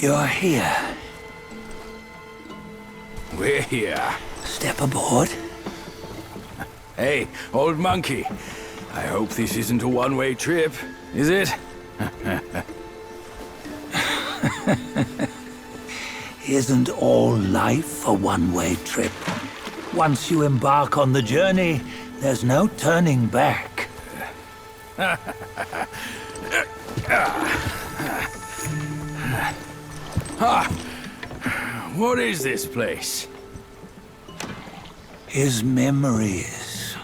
You're here. We're here. Step aboard. Hey, old monkey. I hope this isn't a one-way trip, is it? Isn't all life a one-way trip? Once you embark on the journey, there's no turning back. What is this place? His memories.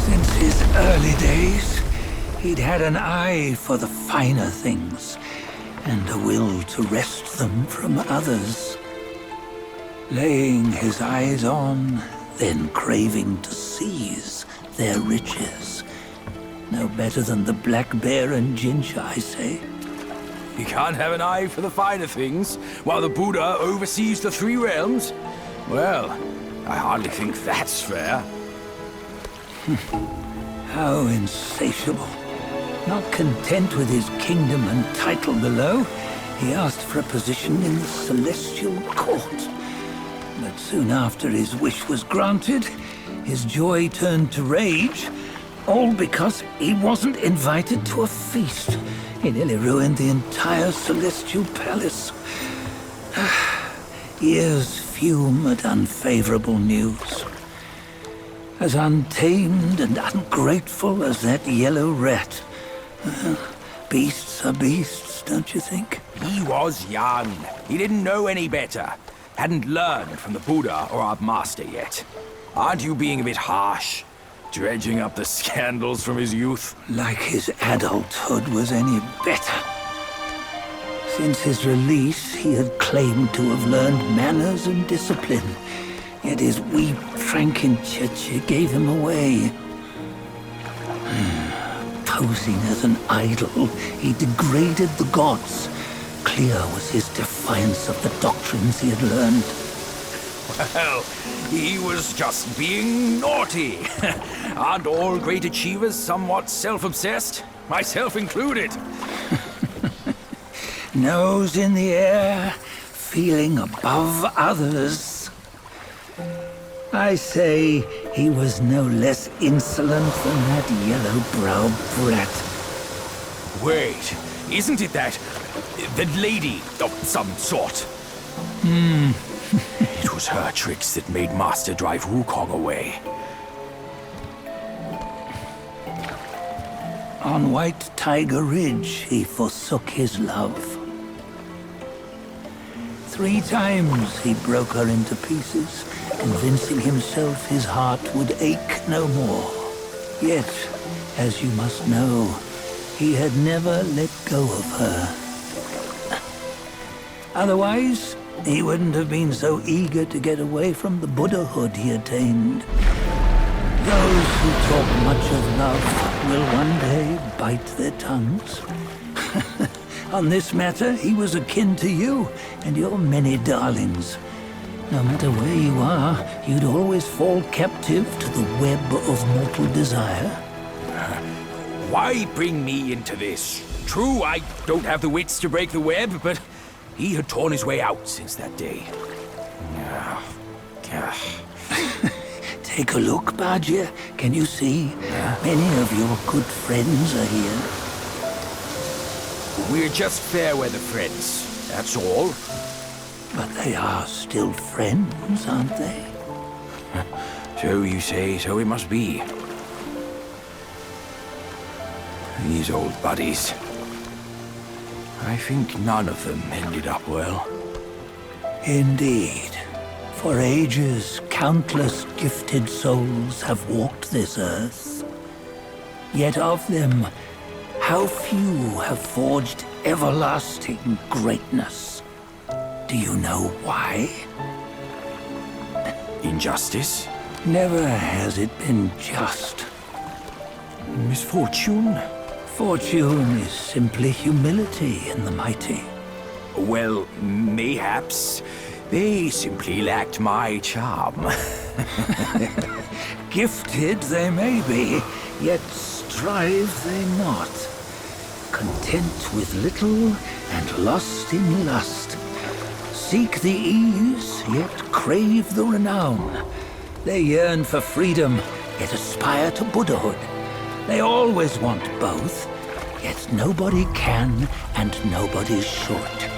Since his early days, he'd had an eye for the finer things, and a will to wrest them from others. Laying his eyes on, then craving to seize their riches. No better than the black bear and ginger, I say. You can't have an eye for the finer things, while the Buddha oversees the three realms? Well, I hardly think that's fair. How insatiable. Not content with his kingdom and title below, he asked for a position in the celestial court. But soon after his wish was granted, his joy turned to rage, all because he wasn't invited to a feast. He nearly ruined the entire celestial palace. Ears fume at unfavorable news. As untamed and ungrateful as that yellow rat. Beasts are beasts, don't you think? He was young. He didn't know any better. Hadn't learned from the Buddha or our master yet. Aren't you being a bit harsh? Dredging up the scandals from his youth? Like his adulthood was any better. Since his release, he had claimed to have learned manners and discipline. Yet his weak Frankenchurch gave him away. Posing as an idol, he degraded the gods. Clear was his defiance of the doctrines he had learned. Well, he was just being naughty. Aren't all great achievers somewhat self-obsessed? Myself included. Nose in the air, feeling above others. I say he was no less insolent than that yellow-browed brat. Wait, isn't it that lady of some sort? It was her tricks that made Master drive Wukong away. On White Tiger Ridge, he forsook his love. 3 times he broke her into pieces, convincing himself his heart would ache no more. Yet, as you must know, he had never let go of her. Otherwise, he wouldn't have been so eager to get away from the Buddhahood he attained. Those who talk much of love will one day bite their tongues. On this matter, he was akin to you and your many darlings. No matter where you are, you'd always fall captive to the web of mortal desire. Why bring me into this? True, I don't have the wits to break the web, but he had torn his way out since that day. Take a look, Bajia. Can you see? Many of your good friends are here. We're just fair-weather friends, that's all. But they are still friends, aren't they? So you say, so it must be. These old buddies. I think none of them ended up well. Indeed. For ages, countless gifted souls have walked this earth. Yet of them, how few have forged everlasting greatness? Do you know why? Injustice? Never has it been just. Misfortune? Fortune is simply humility in the mighty. Well, mayhaps they simply lacked my charm. Gifted they may be, yet strive they not. Content with little and lost in lust. Seek the ease, yet crave the renown. They yearn for freedom, yet aspire to Buddhahood. They always want both, yet nobody can and nobody's short.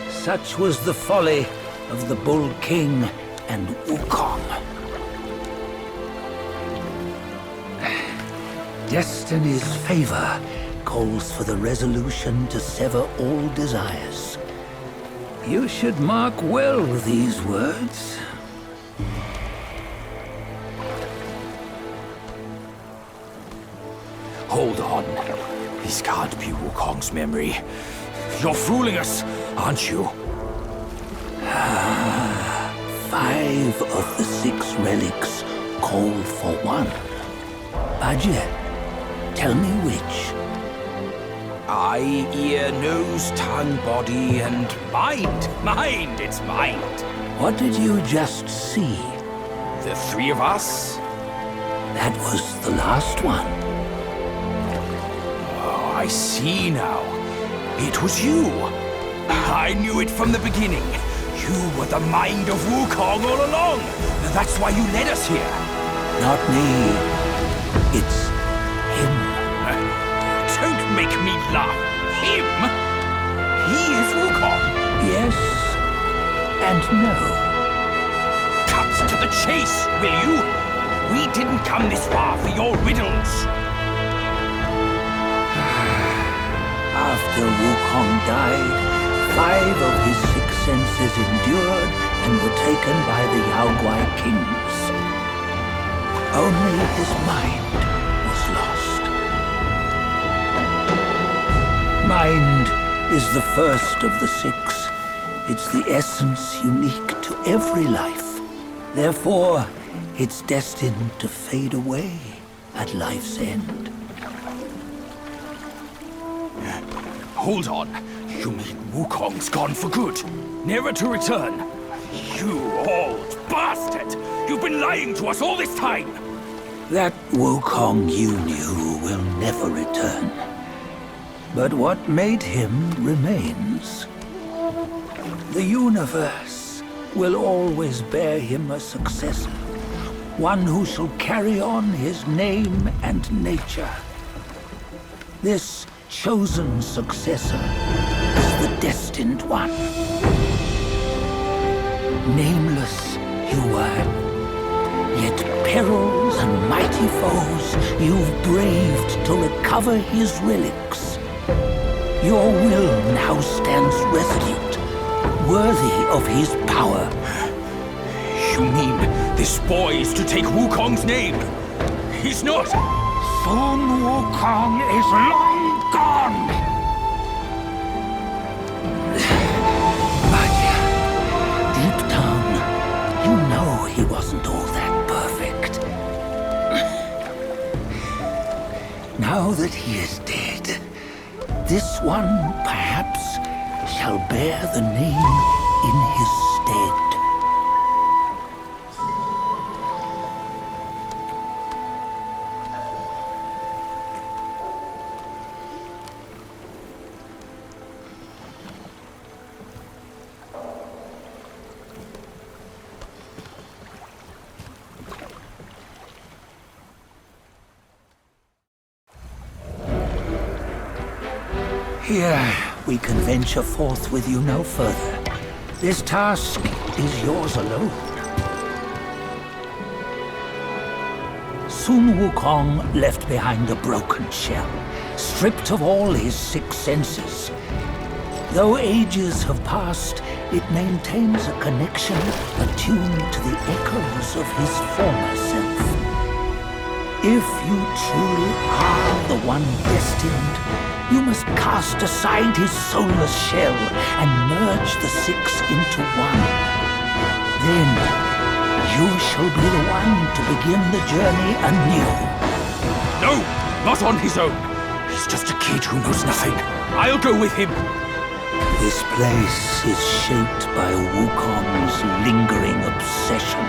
Such was the folly of the Bull King and Wukong. Destiny's favor calls for the resolution to sever all desires. You should mark well these words. Hold on. This can't be Wukong's memory. You're fooling us, aren't you? 5 of the 6 relics call for one. Bajie, tell me which. Eye, ear, nose, tongue, body, and mind. Mind, it's mind. What did you just see? The 3 of us? That was the last one. Oh, I see now. It was you. I knew it from the beginning. You were the mind of Wukong all along. That's why you led us here. Not me. It's him. Don't make me laugh. Him? He is Wukong. Yes and no. Cut to the chase, will you? We didn't come this far for your riddles. After Wukong died, 5 of his 6 senses endured and were taken by the Yaoguai kings. Only his mind was lost. Mind is the first of the 6. It's the essence unique to every life. Therefore, it's destined to fade away at life's end. Hold on. You mean Wukong's gone for good? Never to return? You old bastard! You've been lying to us all this time! That Wukong you knew will never return. But what made him remains. The universe will always bear him a successor. One who shall carry on his name and nature. This chosen successor is the Destined One. Nameless you were, yet perils and mighty foes you've braved to recover his relics. Your will now stands resolute, worthy of his power. You mean this boy is to take Wukong's name? He's not! Sun Wukong is long gone! But deep down, you know he wasn't all that perfect. Now that he is dead, this one, perhaps, shall bear the name in his stead. Here, we can venture forth with you no further. This task is yours alone. Sun Wukong left behind a broken shell, stripped of all his 6 senses. Though ages have passed, it maintains a connection attuned to the echoes of his former self. If you truly are the one destined, you must cast aside his soulless shell and merge the 6 into one. Then You shall be the one to begin the journey anew. No, not on his own. He's just a kid who knows nothing. I'll go with him. This place is shaped by Wukong's lingering obsession.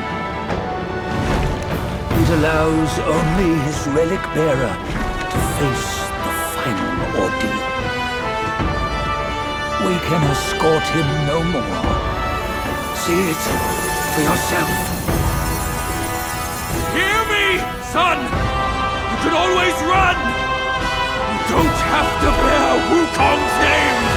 It allows only his relic bearer to face the final ordeal. We can escort him no more. See it for yourself. Hear me, son! You can always run! You don't have to bear Wukong's name!